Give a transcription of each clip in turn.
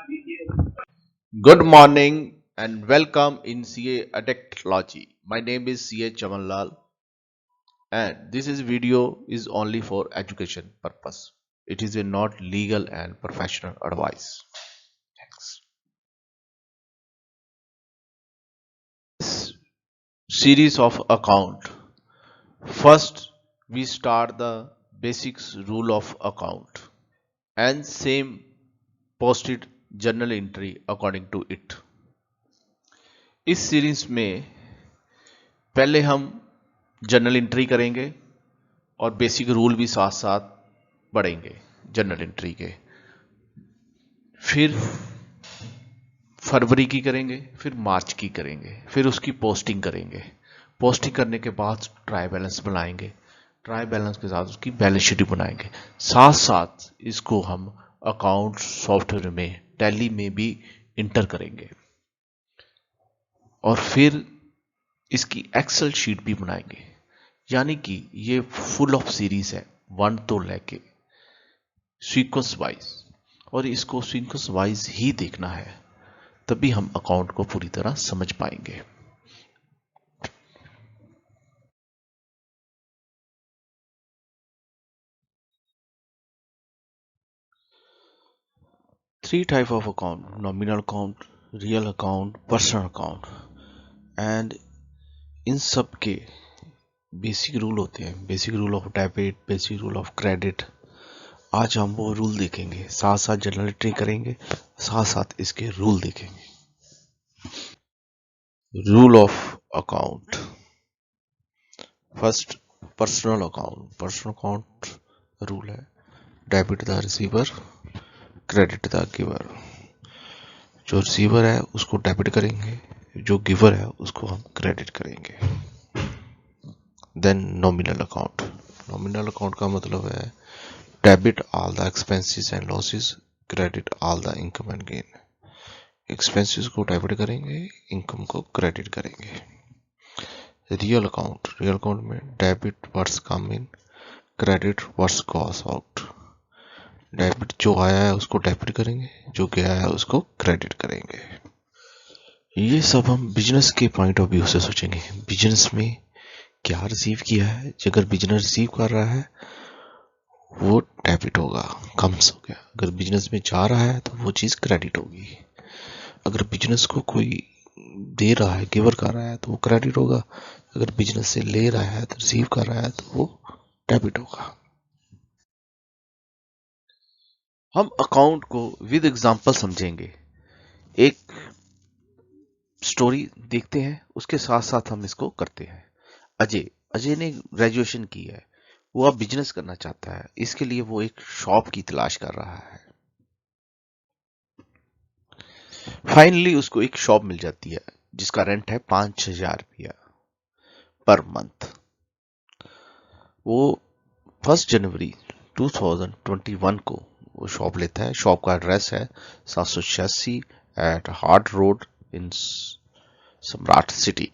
Good morning and welcome in CA Addictology. My name is CA Chamanlal and this is video is only for education purpose. It is a not legal and professional advice. Thanks. This series of account. First, we start the basics rule of account and same posted journal entry according to it. इस series में पहले हम journal entry करेंगे और basic rule भी साथ साथ पढ़ेंगे जर्नल एंट्री के। फिर फरवरी की करेंगे, फिर मार्च की करेंगे, फिर उसकी पोस्टिंग करेंगे। पोस्टिंग करने के बाद ट्राई बैलेंस बनाएंगे, ट्राई बैलेंस के साथ उसकी बैलेंस शीट बनाएंगे। साथ साथ इसको हम अकाउंट सॉफ्टवेयर में टैली में भी इंटर करेंगे और फिर इसकी एक्सेल शीट भी बनाएंगे। यानी कि ये फुल ऑफ सीरीज है, वन तो लेके सीक्वेंस वाइज, और इसको सीक्वेंस वाइज ही देखना है, तभी हम अकाउंट को पूरी तरह समझ पाएंगे। Three type of account: nominal account, real account, personal account. And in सब के बेसिक रूल होते हैं, basic rule of debit, basic rule of credit. आज हम वो रूल देखेंगे, साथ साथ जर्नल एंट्री करेंगे, साथ साथ इसके रूल देखेंगे। Rule of account. First, personal account. Personal account rule है debit the receiver, credit the giver. जो रिसीवर है उसको डेबिट करेंगे, जो गिवर है उसको हम क्रेडिट करेंगे। Then nominal account. Nominal account का मतलब है debit all the expenses and losses, credit all the income and gain. Expenses को डेबिट करेंगे, इनकम को क्रेडिट करेंगे। Real account. रियल अकाउंट में debit what's come in, credit what's goes out. Debit जो आया है उसको डेबिट करेंगे, जो गया है उसको क्रेडिट करेंगे। ये सब हम बिजनेस के पॉइंट ऑफ व्यू से सोचेंगे। बिजनेस में क्या रिसीव किया है, अगर बिजनेस रिसीव कर रहा है वो डेबिट होगा, कम्स हो गया। अगर बिजनेस में जा रहा है तो वो चीज क्रेडिट होगी। अगर बिजनेस को कोई दे रहा है, गिवर कर रहा है, तो वो क्रेडिट होगा। अगर बिजनेस से ले रहा है तो रिसीव कर रहा है तो वो डेबिट होगा। हम अकाउंट को विद एग्जांपल समझेंगे। एक स्टोरी देखते हैं, उसके साथ साथ हम इसको करते हैं। अजय अजय ने ग्रेजुएशन की है, वो अब बिजनेस करना चाहता है। इसके लिए वो एक शॉप की तलाश कर रहा है। फाइनली उसको एक शॉप मिल जाती है जिसका रेंट है 5,000 रुपया पर मंथ। वो 1 जनवरी 2021 को वो शॉप लेता है। शॉप का एड्रेस है 786 एट हार्ट रोड इन सम्राट सिटी।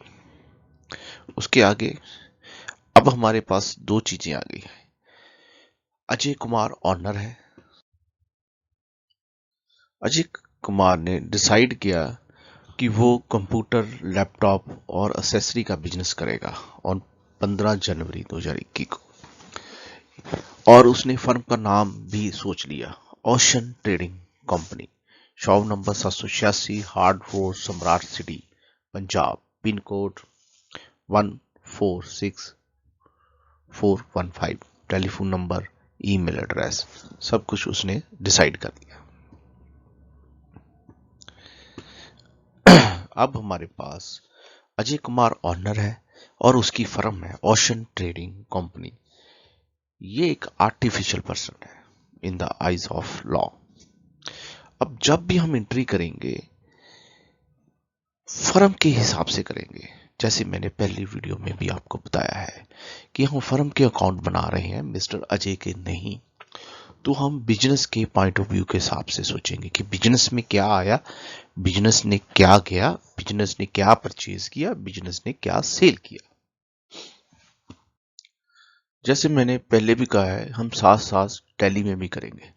उसके आगे अब हमारे पास दो चीजें आ गई है। अजय कुमार ऑनर है। अजय कुमार ने डिसाइड किया कि वो कंप्यूटर, लैपटॉप और एसेसरी का बिजनेस करेगा ऑन 15 जनवरी 2021 को। और उसने फर्म का नाम भी सोच लिया, ocean trading company. Shop number 786 hard road, Samrat city, Punjab. Pin code 146415। Telephone number, email address, सब कुछ उसने डिसाइड कर दिया। अब हमारे पास अजय कुमार ऑनर है और उसकी फर्म है ओशन ट्रेडिंग कंपनी। ये एक आर्टिफिशियल पर्सन है in the eyes of law. अब जब भी हम एंट्री करेंगे फर्म के हिसाब से करेंगे। जैसे मैंने पहली वीडियो में भी आपको बताया है कि हम फर्म के अकाउंट बना रहे हैं, मिस्टर अजय के नहीं। तो हम बिजनेस के पॉइंट ऑफ व्यू के हिसाब से सोचेंगे कि बिजनेस में क्या आया, बिजनेस ने क्या किया, बिजनेस ने क्या परचेज किया, बिजनेस ने क्या सेल किया। जैसे मैंने पहले भी कहा है, हम साथ साथ टैली में भी करेंगे।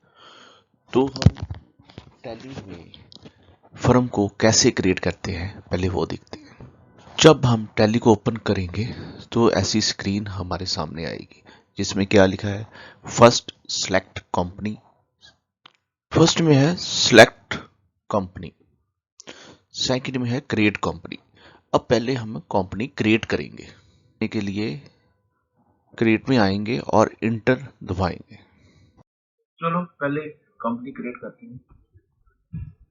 तो हम टैली में फर्म को कैसे क्रिएट करते हैं पहले वो देखते हैं। जब हम टैली को ओपन करेंगे तो ऐसी स्क्रीन हमारे सामने आएगी जिसमें क्या लिखा है, फर्स्ट सेलेक्ट कंपनी। फर्स्ट में है सेलेक्ट कंपनी, सेकंड में है क्रिएट कंपनी। अब पहले हम कंपनी क्रिएट करेंगे, के लिए क्रिएट में आएंगे और इंटर दबाएंगे। चलो पहले कंपनी क्रिएट करते हैं।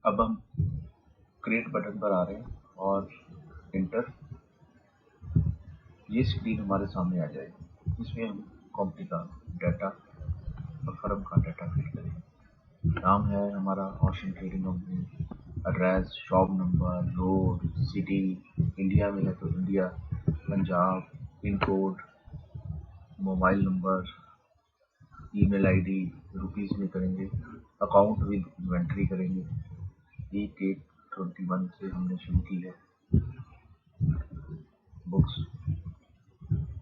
अब हम क्रिएट बटन पर आ रहे हैं और इंटर, ये स्क्रीन हमारे सामने आ जाएगी। इसमें हम कंपनी का डाटा और फर्म का डाटा फिल करेंगे। नाम है हमारा ocean trading company, address, shop number, road, city, India में है तो India, Punjab, pin code, mobile number, email ID, rupees में करेंगे। अकाउंट विद इन्वेंट्री करेंगे। 1/8/21 से हमने शुरू की है। बुक्स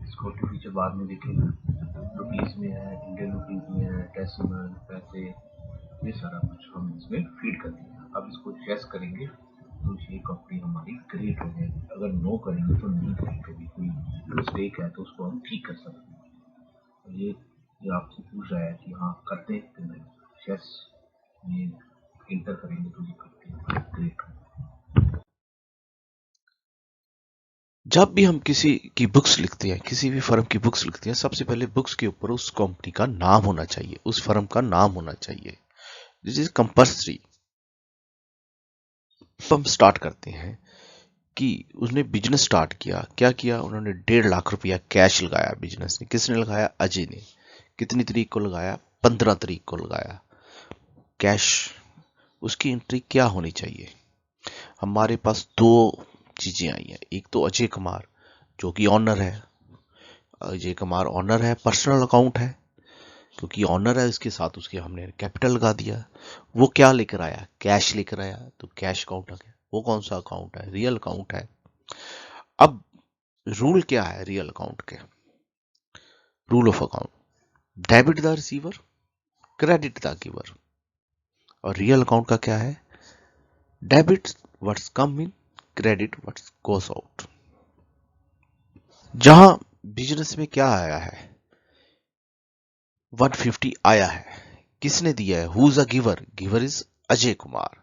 इसको तो फीचर बाद में देखेंगे। रुपीस में है, इंडियन रुपीस में है, डेसिमल, पैसे, ये सारा कुछ हम इसमें फीड कर देंगे। अब इसको चेस करेंगे तो ये कंपनी हमारी क्रिएट हो जाएगी। अगर नो करेंगे तो नहीं करेंगे, कोई मिस्टेक है तो उसको हम ठीक कर सकते हैं। ये आपसे पूछ रहा है कि हाँ करते हैं कि नहीं, चेस में इंटर करेंगे तो ये कंपनी हमारी क्रिएट हो। जब भी हम किसी की बुक्स लिखते हैं, किसी भी फर्म की बुक्स लिखते हैं, सबसे पहले बुक्स के ऊपर उस कंपनी का नाम होना चाहिए, उस फर्म का नाम होना चाहिए। This is compulsory. हम स्टार्ट करते हैं कि उसने बिजनेस स्टार्ट किया, क्या किया, उन्होंने 1.5 लाख रुपया कैश लगाया बिजनेस ने। किसने लगाया? अजय ने। कितनी तारीख को लगाया? 15 तारीख को लगाया कैश। उसकी एंट्री क्या होनी चाहिए? हमारे पास दो चीजें आई हैं। एक तो अजय कुमार जो कि ऑनर है, अजय कुमार ऑनर है, पर्सनल अकाउंट है, क्योंकि ऑनर है इसके साथ उसके हमने कैपिटल लगा दिया। वो क्या लेकर आया? कैश लेकर आया, तो कैश अकाउंट आ गया। वो कौन सा अकाउंट है? रियल अकाउंट है। अब रूल क्या है रियल अकाउंट के? Rule of account, debit the receiver, credit the giver. और रियल अकाउंट का क्या है? Debit what's come in, credit what's goes out. जहां बिजनेस में क्या आया है? 150 आया है। किसने दिया है? Who is a giver? Giver is Ajay Kumar.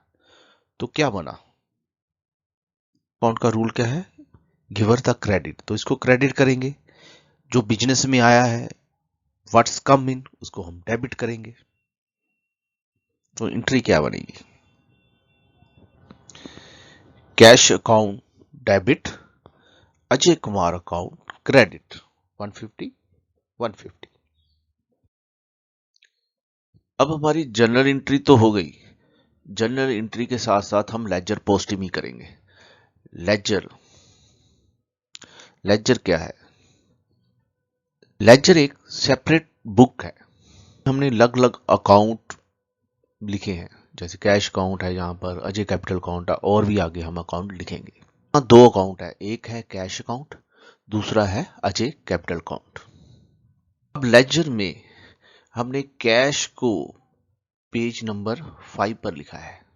तो क्या बना? अकाउंट का रूल क्या है? गिवर द क्रेडिट, तो इसको क्रेडिट करेंगे। जो बिजनेस में आया है व्हाट्स कम इन, उसको हम डेबिट करेंगे। तो एंट्री क्या बनेगी? Cash account debit, Ajay Kumar account credit, 150 150। अब हमारी जनरल एंट्री तो हो गई। जनरल एंट्री के साथ साथ हम लेजर पोस्टिंग ही करेंगे। लेजर, लेजर क्या है? लेजर एक सेपरेट बुक है। हमने अलग अलग अकाउंट लिखे हैं, जैसे कैश अकाउंट है, यहाँ पर अजय कैपिटल अकाउंट है, और भी आगे हम अकाउंट लिखेंगे। यहाँ दो अकाउंट है, एक है कैश अकाउंट, दूसरा है अजय कैपिटल अकाउंट। अब लेजर में हमने कैश को पेज नंबर 5 पर लिखा है,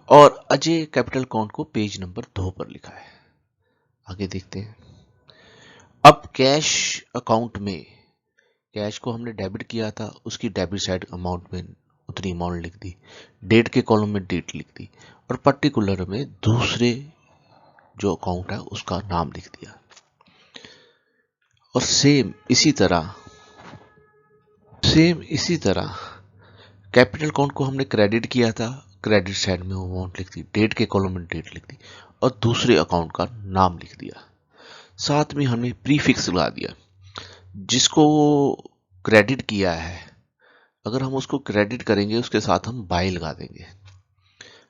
और अजय कैपिटल अकाउंट को पेज नंबर 2 पर लिखा है। आगे देखते हैं। अब कैश अकाउंट में कैश को हमने डेबिट किया था, उसकी डेबिट साइड अमाउंट में उतनी अमाउंट लिख दी, डेट के कॉलम में डेट लिख दी, और पर्टिकुलर में दूसरे जो अकाउंट है उसका नाम लिख दिया। और सेम इसी तरह कैपिटल अकाउंट को हमने क्रेडिट किया था, क्रेडिट साइड में अमाउंट लिख दी, डेट के कॉलम में डेट लिख दी, और दूसरे अकाउंट का नाम लिख दिया। साथ में हमने प्रीफिक्स लगा दिया। जिसको क्रेडिट किया है, अगर हम उसको क्रेडिट करेंगे उसके साथ हम बाय लगा देंगे।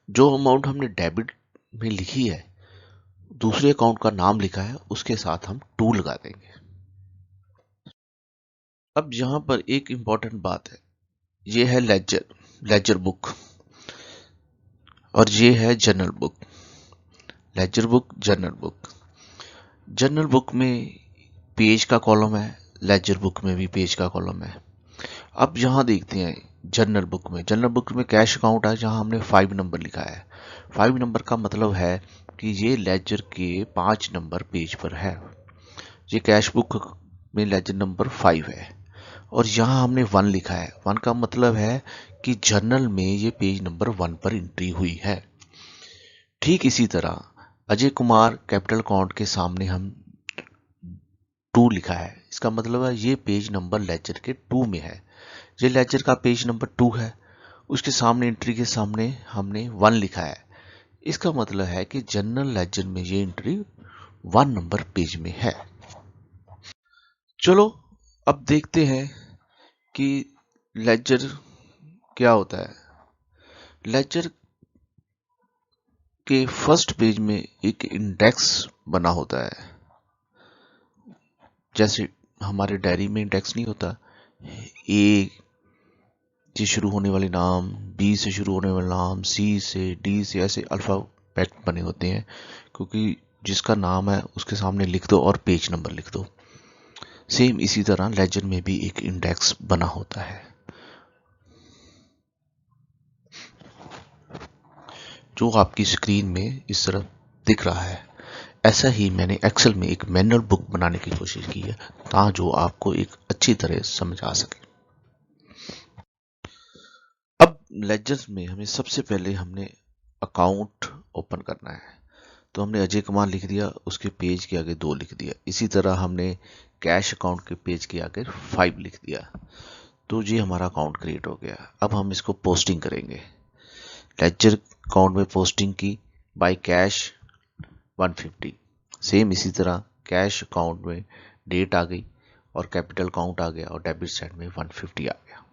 जो अमाउंट हमने डेबिट में लिखी है, दूसरे अकाउंट का नाम लिखा है, उसके साथ हम टू लगा देंगे। अब यहां पर एक इंपॉर्टेंट बात है, ये है लेजर बुक, और ये है journal book. Laser book, journal book. Journal book में पेज का कॉलम है, लेजर बुक में भी पेज का कॉलम है। अब यहाँ देखते हैं जनरल बुक में कैश अकाउंट है जहाँ हमने 5 नंबर लिखा है। 5 नंबर का मतलब है कि ये लेजर के 5 नंबर पेज पर है। ये कैश बुक में लेजर नंबर 5 है और यहाँ हमने 1 लिखा है। 1 का मतलब है कि जर्नल में ये पेज नंबर 1 पर एंट्री हुई है। ठीक इसी तरह अजय कुमार कैपिटल अकाउंट के सामने हम 2 लिखा है। इसका मतलब है ये पेज नंबर लेजर के 2 में है। ये लेजर का पेज नंबर 2 है, उसके सामने एंट्री के सामने हमने 1 लिखा है। इसका मतलब है कि जनरल लेजर में ये एंट्री 1 नंबर पेज में है। चलो अब देखते हैं कि लेजर क्या होता है। लेजर के फर्स्ट पेज में एक इंडेक्स बना होता है। जैसे हमारे डायरी में इंडेक्स नहीं होता, ए से शुरू होने वाले नाम, बी से शुरू होने वाले नाम, सी से, डी से, ऐसे अल्फाबेट बने होते हैं, क्योंकि जिसका नाम है उसके सामने लिख दो और पेज नंबर लिख दो। सेम इसी तरह लेजर में भी एक इंडेक्स बना होता है जो आपकी स्क्रीन में इस तरह दिख रहा है। ऐसा ही मैंने एक्सेल में एक मैनुअल बुक बनाने की कोशिश की है ताकि जो आपको एक अच्छी तरह समझ आ सके। अब लेजर में हमें सबसे पहले हमने अकाउंट ओपन करना है, तो हमने अजय कुमार लिख दिया, उसके पेज के आगे 2 लिख दिया। इसी तरह हमने कैश अकाउंट के पेज के आगे 5 लिख दिया, तो ये हमारा अकाउंट क्रिएट हो गया। अब हम इसको पोस्टिंग करेंगे। लेजर अकाउंट में पोस्टिंग की बाय कैश 150। सेम इसी तरह कैश अकाउंट में डेट आ गई और कैपिटल अकाउंट आ गया और डेबिट साइड में 150 आ गया।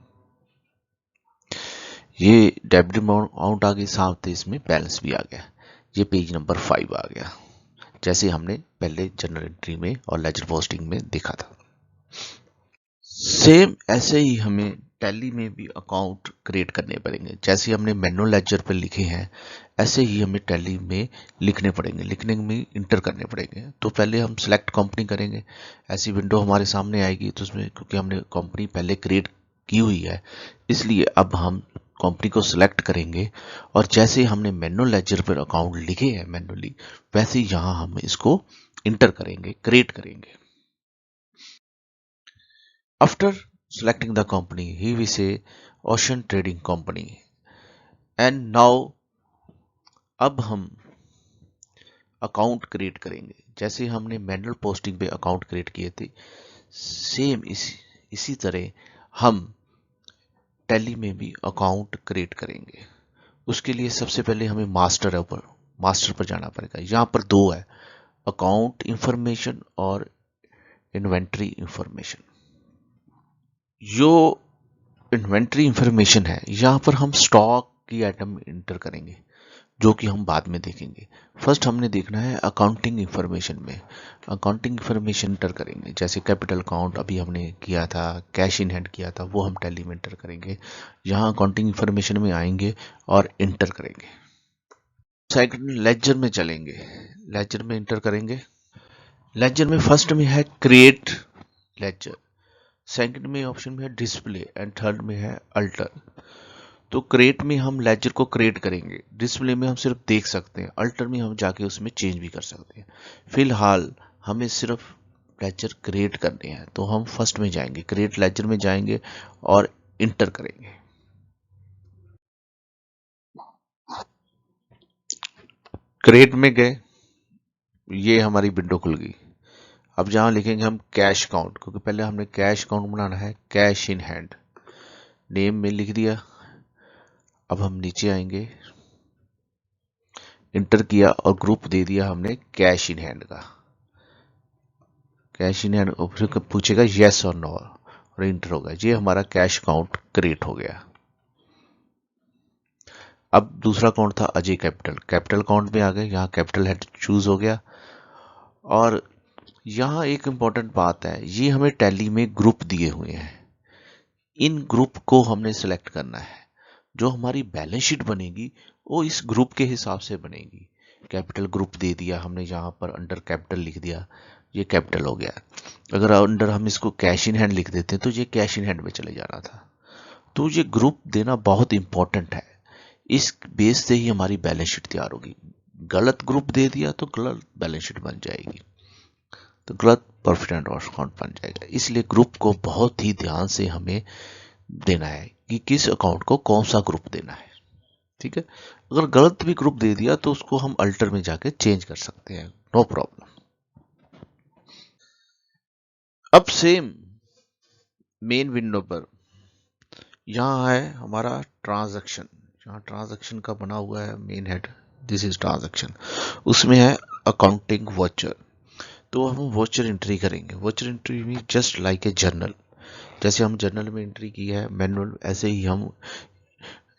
ये डेबिट अमाउंट आ गई, साथ ही इसमें बैलेंस भी आ गया। ये पेज नंबर 5 आ गया, जैसे हमने पहले जनरल एंट्री में और लेजर पोस्टिंग में देखा था। सेम ऐसे ही हमें टैली में भी अकाउंट क्रिएट करने पड़ेंगे। जैसे हमने मैनुअल लेजर पर लिखे हैं, ऐसे ही हमें टैली में लिखने पड़ेंगे, लिखने में इंटर करने पड़ेंगे। तो पहले हम सिलेक्ट कंपनी करेंगे, ऐसी विंडो हमारे सामने आएगी। तो उसमें क्योंकि हमने कंपनी पहले क्रिएट की हुई है, इसलिए अब हम कंपनी को सिलेक्ट करेंगे और जैसे हमने मैनुअल लेजर पर अकाउंट लिखे हैं मैनुअली, वैसे ही यहाँ हम इसको इंटर करेंगे, क्रिएट करेंगे। After selecting the company, he will say Ocean Trading Company. And now अब हम अकाउंट क्रिएट करेंगे। जैसे हमने मैनुअल पोस्टिंग पे अकाउंट क्रिएट किए थे, सेम इसी तरह हम टैली में भी अकाउंट क्रिएट करेंगे। उसके लिए सबसे पहले हमें मास्टर पर जाना पड़ेगा। यहाँ पर 2 है, अकाउंट इंफॉर्मेशन और इन्वेंट्री इंफॉर्मेशन। जो इन्वेंट्री इंफॉर्मेशन है, यहाँ पर हम स्टॉक की आइटम इंटर करेंगे, जो कि हम बाद में देखेंगे। फर्स्ट हमने देखना है अकाउंटिंग इंफॉर्मेशन में। अकाउंटिंग इंफॉर्मेशन इंटर करेंगे, जैसे कैपिटल अकाउंट अभी हमने किया था, कैश इन हैंड किया था, वो हम टैली में इंटर करेंगे। यहाँ अकाउंटिंग इंफॉर्मेशन में आएंगे और इंटर करेंगे। सेकंड लेजर में चलेंगे, लेजर में इंटर करेंगे। लेजर में फर्स्ट में है क्रिएट लेजर, सेकंड में ऑप्शन में है डिस्प्ले एंड थर्ड में है अल्टर। तो क्रिएट में हम लेजर को क्रिएट करेंगे, डिस्प्ले में हम सिर्फ देख सकते हैं, अल्टर में हम जाके उसमें चेंज भी कर सकते हैं। फिलहाल हमें सिर्फ लेजर क्रिएट करने हैं, तो हम फर्स्ट में जाएंगे, क्रिएट लेजर में जाएंगे और इंटर करेंगे। क्रिएट में गए, ये हमारी विंडो खुल गई। अब जहां लिखेंगे हम कैश अकाउंट, क्योंकि पहले हमने कैश अकाउंट बनाना है, कैश इन हैंड, नेम में लिख दिया। अब हम नीचे आएंगे, इंटर किया और ग्रुप दे दिया हमने कैश इन हैंड का। कैश इन हैंड फिर पूछेगा यस और नो और इंटर होगा। ये हमारा कैश अकाउंट क्रिएट हो गया। अब दूसरा अकाउंट था अजय कैपिटल, कैपिटल अकाउंट में आ गए, यहाँ कैपिटल हेड चूज हो गया। और यहाँ एक इंपॉर्टेंट बात है, ये हमें टैली में ग्रुप दिए हुए हैं, इन ग्रुप को हमने सिलेक्ट करना है। जो हमारी बैलेंस शीट बनेगी वो इस ग्रुप के हिसाब से बनेगी। कैपिटल ग्रुप दे दिया हमने, यहाँ पर अंडर कैपिटल लिख दिया, ये कैपिटल हो गया। अगर अंडर हम इसको कैश इन हैंड लिख देते हैं तो ये कैश इन हैंड में चले जाना था। तो ये ग्रुप देना बहुत इंपॉर्टेंट है, इस बेस से ही हमारी बैलेंस शीट तैयार होगी। गलत ग्रुप दे दिया तो गलत बैलेंस शीट बन जाएगी, तो गलत प्रॉफिट एंड लॉस अकाउंट बन जाएगा। इसलिए ग्रुप को बहुत ही ध्यान से हमें देना है कि किस अकाउंट को कौन सा ग्रुप देना है। ठीक है, अगर गलत भी ग्रुप दे दिया तो उसको हम अल्टर में जाके चेंज कर सकते हैं, नो प्रॉब्लम। अब सेम मेन विंडो पर यहाँ है हमारा ट्रांजैक्शन, यहाँ ट्रांजैक्शन का बना हुआ है main head, this is transaction. उसमें है अकाउंटिंग वॉचर, तो हम वॉचर एंट्री करेंगे। वॉचर एंट्री में जस्ट लाइक ए जर्नल, जैसे हम जर्नल में एंट्री किया है मैनुअल, ऐसे ही हम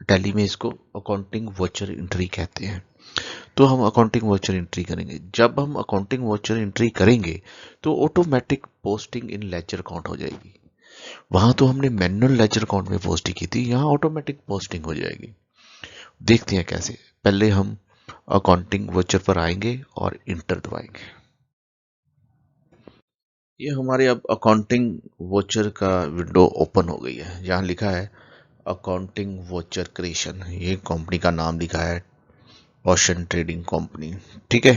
टैली में इसको अकाउंटिंग वॉचर एंट्री कहते हैं। तो हम अकाउंटिंग वॉचर एंट्री करेंगे। जब हम अकाउंटिंग वॉचर एंट्री करेंगे तो automatic posting in ledger account हो जाएगी। वहां तो हमने मैनुअल लेजर अकाउंट में पोस्टिंग की थी, यहाँ ऑटोमेटिक पोस्टिंग हो जाएगी। देखते हैं कैसे। पहले हम अकाउंटिंग वॉचर पर आएंगे और इंटर दबाएंगे। ये हमारे अब अकाउंटिंग वॉचर का विंडो ओपन हो गई है। यहाँ लिखा है अकाउंटिंग वॉचर क्रिएशन, ये कंपनी का नाम लिखा है ओशन ट्रेडिंग कंपनी। ठीक है,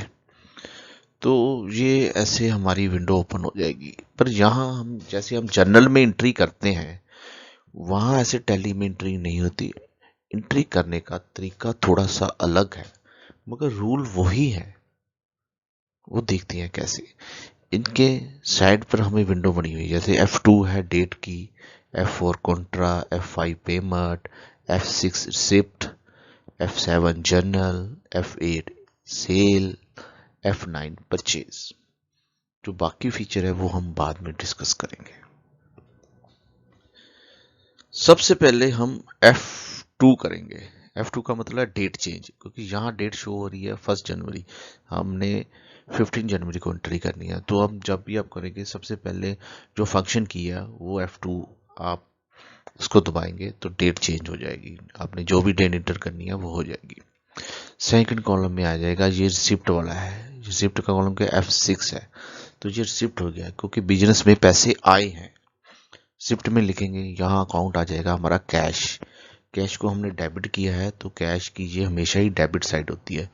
तो ये ऐसे हमारी विंडो ओपन हो जाएगी। पर यहाँ हम जैसे हम जर्नल में एंट्री करते हैं वहाँ ऐसे टैली में एंट्री नहीं होती। एंट्री करने का तरीका थोड़ा सा अलग है मगर रूल वही है। वो देखते हैं कैसे। इनके साइड पर हमें विंडो बनी हुई, जैसे F2 है डेट की, F4 contra, F5 payment, F6 receipt, F7 journal, F8 sale, F9 purchase. जो बाकी फीचर है वो हम बाद में डिस्कस करेंगे। सबसे पहले हम F2 करेंगे। F2 का मतलब है डेट चेंज, क्योंकि यहाँ डेट शो हो रही है 1 जनवरी, हमने 15 जनवरी को एंट्री करनी है। तो हम जब भी आप करेंगे सबसे पहले जो फंक्शन किया वो F2 आप उसको दबाएंगे तो डेट चेंज हो जाएगी। आपने जो भी डेट एंटर करनी है वो हो जाएगी। सेकंड कॉलम में आ जाएगा, ये रिसिप्ट वाला है। रिसिप्ट का कॉलम क्या F6 है, तो ये रिसिप्ट हो गया क्योंकि बिजनेस में पैसे आए हैं। शिफ्ट में लिखेंगे, यहाँ अकाउंट आ जाएगा हमारा कैश। कैश को हमने डेबिट किया है तो कैश की ये हमेशा ही डेबिट साइड होती है।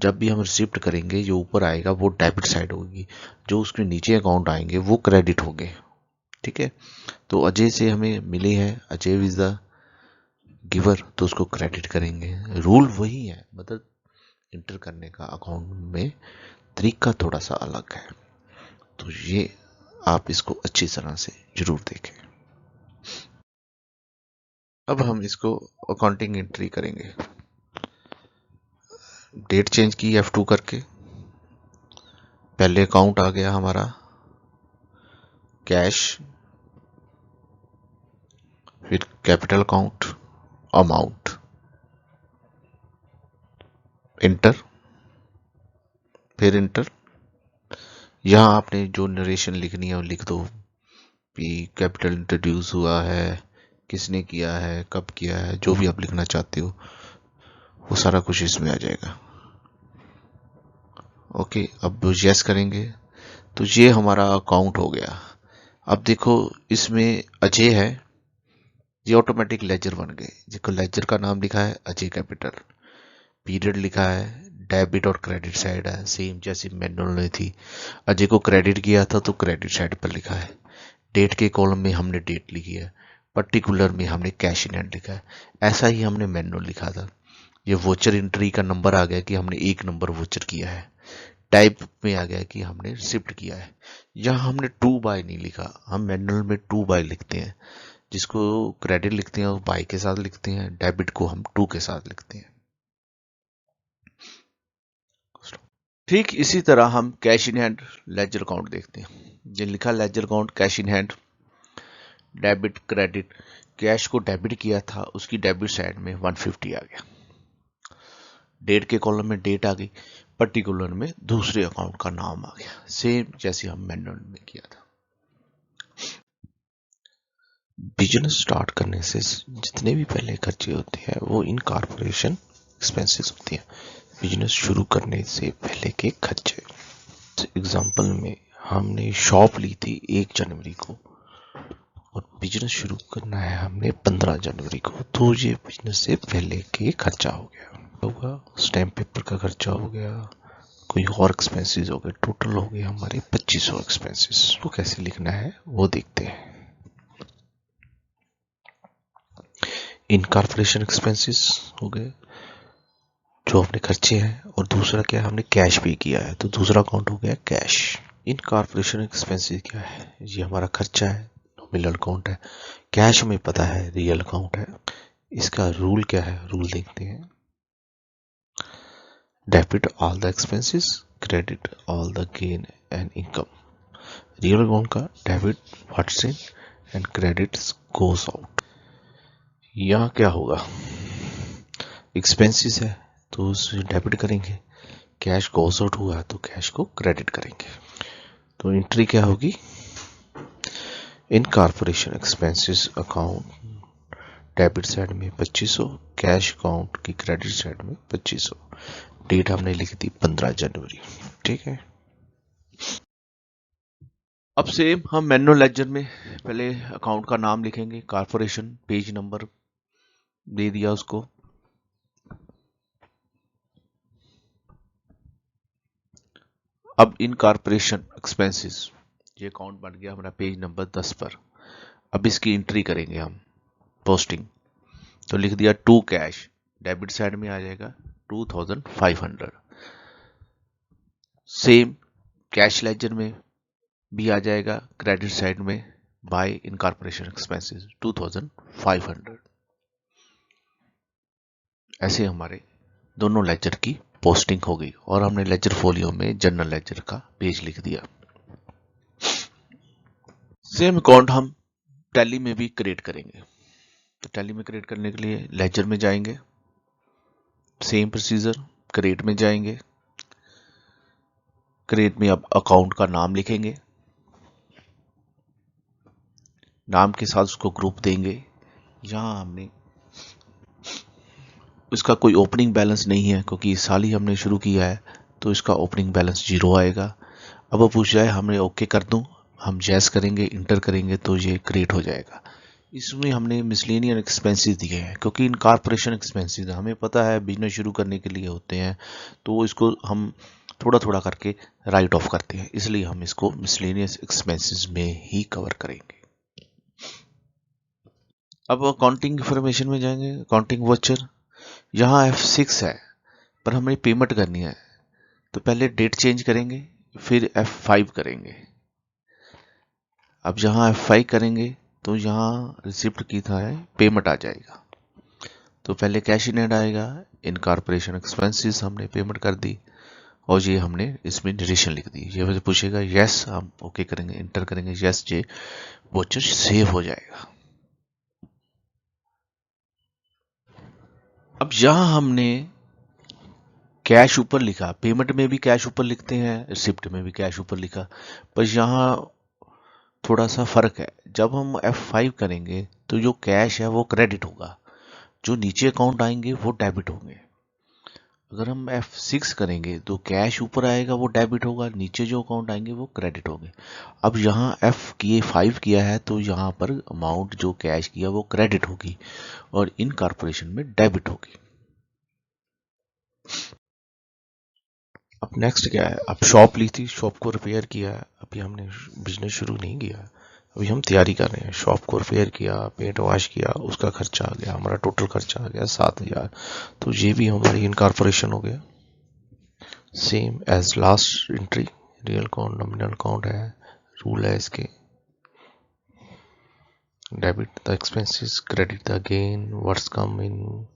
जब भी हम रिसिप्ट करेंगे जो ऊपर आएगा वो डेबिट साइड होगी, जो उसके नीचे अकाउंट आएंगे वो क्रेडिट होंगे। ठीक है, तो अजय से हमें मिले हैं, अजय इज द गिवर, तो उसको क्रेडिट करेंगे। रूल वही है, मतलब इंटर करने का अकाउंट में तरीका थोड़ा सा अलग है। तो ये आप इसको अच्छी तरह से जरूर देखें। अब हम इसको अकाउंटिंग एंट्री करेंगे। डेट चेंज की F2 करके, पहले अकाउंट आ गया हमारा कैश, फिर कैपिटल अकाउंट, अमाउंट, इंटर, फिर इंटर। यहाँ आपने जो नरेशन लिखनी है वो लिख दो कि कैपिटल इंट्रोड्यूस हुआ है, किसने किया है, कब किया है, जो भी आप लिखना चाहते हो वो सारा कुछ इसमें आ जाएगा। ओके, अब यस करेंगे तो ये हमारा अकाउंट हो गया। अब देखो इसमें अजय है, ये ऑटोमेटिक लेजर बन गए। जिसको लेजर का नाम लिखा है अजय कैपिटल, पीरियड लिखा है, डेबिट और क्रेडिट साइड है सेम जैसे मैनुअल में थी। अजय को क्रेडिट किया था तो क्रेडिट साइड पर लिखा है। डेट के कॉलम में हमने डेट लिखी है, पर्टिकुलर में हमने कैश इन हैंड लिखा है। ऐसा ही हमने मैनुअल लिखा था। ये वोचर एंट्री का नंबर आ गया कि हमने 1 नंबर वोचर किया है। टाइप में आ गया कि हमने रिसिप्ट किया है। यहाँ हमने 2 बाय नहीं लिखा, हम मैनुअल में 2 बाय लिखते हैं। जिसको क्रेडिट लिखते हैं वो बाय के साथ लिखते हैं, डेबिट को हम 2 के साथ लिखते हैं। ठीक इसी तरह हम cash in hand ledger account देखते हैं। ये लिखा ledger account cash in hand, debit credit. Cash को डेबिट किया था, उसकी डेबिट साइड में 150 आ गया। डेट के कॉलम में डेट आ गई, पर्टिकुलर में दूसरे अकाउंट का नाम आ गया, सेम जैसे हम मैनुअल में किया था। बिजनेस स्टार्ट करने से जितने भी पहले खर्चे होते हैं वो इनकॉर्पोरेशन एक्सपेंसेस होती हैं, बिजनेस शुरू करने से पहले के खर्चे। एग्जाम्पल में हमने शॉप ली थी 1 जनवरी को और बिजनेस शुरू करना है हमने 15 जनवरी को, तो ये बिजनेस से पहले के खर्चा हो गया होगा, स्टैम्प पेपर का खर्चा हो गया, कोई और एक्सपेंसेस हो गए, टोटल हो गए हमारे 2500 एक्सपेंसेस। तो कैसे लिखना है वो देखते हैं। इनकॉर्पोरेशन एक्सपेंसेस हो गए जो अपने खर्चे हैं, और दूसरा क्या है, हमने कैश पे किया है, तो दूसरा अकाउंट हो गया कैश। इनकॉर्पोरेशन एक्सपेंसेस क्या है, ये हमारा खर्चा है, नॉमिनल अकाउंट है। कैश हमें पता है रियल अकाउंट है। इसका रूल क्या है, रूल देखते हैं। Debit all the expenses, credit all the gain and income. Real account का debit what's in and credit goes out. यहाँ क्या होगा, एक्सपेंसेस है तो उसे डेबिट करेंगे, कैश गोस आउट हुआ तो कैश को क्रेडिट करेंगे। तो एंट्री क्या होगी, incorporation expenses account debit side में 2500, कैश अकाउंट की क्रेडिट साइड में 2500। डेट हमने लिखी थी 15 जनवरी। ठीक है। अब सेम हम मैनुअल लेजर में पहले अकाउंट का नाम लिखेंगे, कॉर्पोरेशन, पेज नंबर दे दिया उसको। अब इनकॉर्पोरेशन एक्सपेंसेस, ये अकाउंट बन गया हमारा पेज नंबर 10 पर। अब इसकी एंट्री करेंगे हम, पोस्टिंग। तो लिख दिया टू कैश, डेबिट साइड में आ जाएगा 2500। सेम कैश लेजर में भी आ जाएगा, क्रेडिट साइड में बाय इनकॉर्पोरेशन एक्सपेंसेस 2500। ऐसे हमारे दोनों लेजर की पोस्टिंग हो गई, और हमने लेजर फोलियो में जनरल लेजर का पेज लिख दिया। सेम अकाउंट हम टैली में भी क्रिएट करेंगे। तो टैली में क्रिएट करने के लिए लेजर में जाएंगे, सेम प्रोसीजर, क्रिएट में जाएंगे, क्रिएट में अब अकाउंट का नाम लिखेंगे, नाम के साथ उसको ग्रुप देंगे। यहां हमने इसका कोई ओपनिंग बैलेंस नहीं है क्योंकि इस साल ही हमने शुरू किया है, तो इसका ओपनिंग बैलेंस 0 आएगा। अब वो पूछ जाए हमने ओके कर दूं, हम यस करेंगे, इंटर करेंगे तो ये क्रिएट हो जाएगा। इसमें हमने मिसलेनियस एक्सपेंसेस दिए हैं क्योंकि इनकॉर्पोरेशन एक्सपेंसेस हमें पता है बिजनेस शुरू करने के लिए होते हैं, तो इसको हम थोड़ा थोड़ा करके राइट ऑफ करते हैं, इसलिए हम इसको मिसलेनियस एक्सपेंसेस में ही कवर करेंगे। अब अकाउंटिंग इंफॉर्मेशन में जाएंगे, अकाउंटिंग वाउचर। यहाँ F6 है पर हमें पेमेंट करनी है, तो पहले डेट चेंज करेंगे, फिर F5 करेंगे। अब जहाँ F5 करेंगे तो यहाँ रिसिप्ट की था है पेमेंट आ जाएगा। तो पहले कैश इन हैंड आएगा, इनकॉर्पोरेशन एक्सपेंसेस हमने पेमेंट कर दी, और ये हमने इसमें नरेशन लिख दी। ये मुझे पूछेगा यस, हम ओके करेंगे, इंटर करेंगे, यस, ये वाउचर सेव हो जाएगा। अब यहाँ हमने कैश ऊपर लिखा, पेमेंट में भी कैश ऊपर लिखते हैं, रिसिप्ट में भी कैश ऊपर लिखा, पर यहाँ थोड़ा सा फर्क है। जब हम F5 करेंगे तो जो कैश है वो क्रेडिट होगा, जो नीचे अकाउंट आएंगे वो डेबिट होंगे। अगर हम F6 करेंगे तो कैश ऊपर आएगा वो डेबिट होगा, नीचे जो अकाउंट आएंगे वो क्रेडिट होंगे। अब यहाँ F5 किया है तो यहाँ पर अमाउंट जो कैश किया वो क्रेडिट होगी और इनकॉर्पोरेशन में डेबिट होगी। अब नेक्स्ट क्या है, अब शॉप ली थी, शॉप को रिपेयर किया है, अभी हमने बिजनेस शुरू नहीं किया, अभी हम तैयारी कर रहे हैं। शॉप को रिपेयर किया, पेंट वॉश किया, उसका खर्चा आ गया, हमारा टोटल खर्चा आ गया 7000। तो ये भी हमारी इनकॉर्पोरेशन हो गया। Same as last entry, real account nominal account है, रूल है इसके, debit the expenses, credit the gain, what's come in,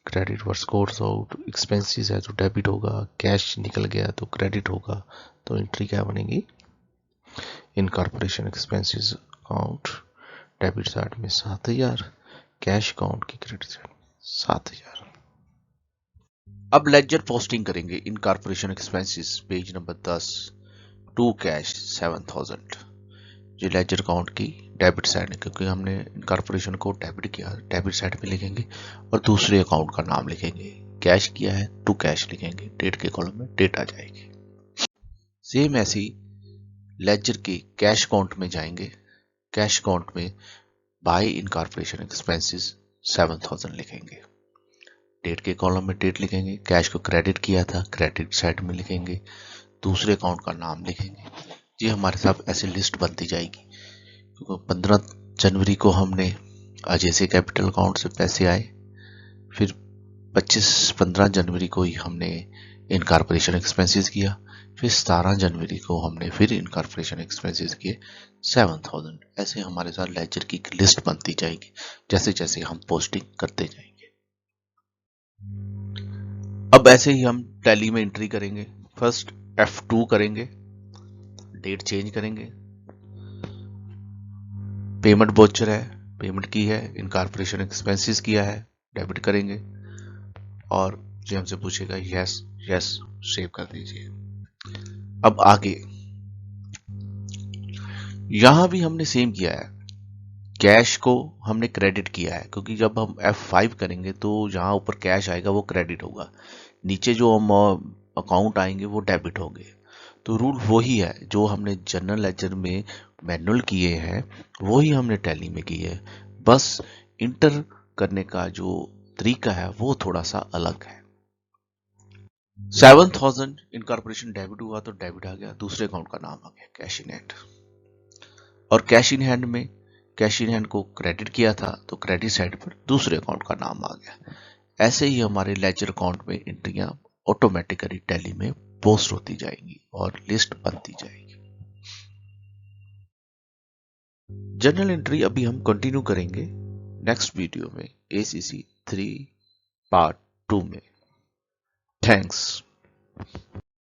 credit what's goes out. Expenses है तो डेबिट होगा, कैश निकल गया तो क्रेडिट होगा। तो एंट्री क्या बनेगी, incorporation expenses account debit side में 7000, कैश अकाउंट की क्रेडिट साइड में 7000। अब लेजर पोस्टिंग करेंगे, incorporation expenses page number 10, to cash 7000। ये लेजर अकाउंट की डेबिट साइड है क्योंकि हमने इनकॉर्पोरेशन को डेबिट किया, डेबिट साइड पे लिखेंगे और दूसरे अकाउंट का नाम लिखेंगे। कैश किया है टू कैश लिखेंगे, डेट के कॉलम में डेट आ जाएगी। सेम ऐसी लेजर के कैश अकाउंट में जाएंगे, कैश अकाउंट में बाय इनकॉर्पोरेशन एक्सपेंसेस 7000 लिखेंगे। डेट के कॉलम में डेट लिखेंगे, कैश को क्रेडिट किया था क्रेडिट साइड में लिखेंगे, दूसरे अकाउंट का नाम लिखेंगे। ये हमारे साथ ऐसी लिस्ट बनती जाएगी, क्योंकि 15 जनवरी को हमने अजय से कैपिटल अकाउंट से पैसे आए, फिर 15 जनवरी को ही हमने इनकॉर्पोरेशन एक्सपेंसेस किया, फिर 17 जनवरी को हमने फिर इनकॉर्पोरेशन एक्सपेंसेस किए 7000। ऐसे हमारे साथ लेजर की लिस्ट बनती जाएगी जैसे जैसे हम पोस्टिंग करते जाएंगे। अब ऐसे ही हम टैली में एंट्री करेंगे। फर्स्ट F2 करेंगे, डेट चेंज करेंगे, पेमेंट वोचर है, पेमेंट की है, इनकॉर्पोरेशन एक्सपेंसेस किया है, डेबिट करेंगे और जो हमसे पूछेगा यस यस सेव कर दीजिए। अब आगे यहां भी हमने सेम किया है, कैश को हमने क्रेडिट किया है, क्योंकि जब हम F5 करेंगे तो जहां ऊपर कैश आएगा वो क्रेडिट होगा, नीचे जो हम अकाउंट आएंगे वो डेबिट होंगे। तो रूल वही है जो हमने जनरल लेजर में मैनुअल किए हैं, वही हमने टैली में किए है, बस इंटर करने का जो तरीका है वो थोड़ा सा अलग है। 7000 इनकॉर्पोरेशन डेबिट हुआ तो डेबिट आ गया, दूसरे अकाउंट का नाम आ गया कैश इन हैंड, और कैश इन हैंड में कैश इन हैंड को क्रेडिट किया था तो क्रेडिट साइड पर दूसरे अकाउंट का नाम आ गया। ऐसे ही हमारे लेजर अकाउंट में एंट्रियां ऑटोमेटिकली टैली में पोस्ट होती जाएंगी और लिस्ट बनती जाएगी। जर्नल एंट्री अभी हम कंटिन्यू करेंगे नेक्स्ट वीडियो में ACC 3 पार्ट 2 में। थैंक्स।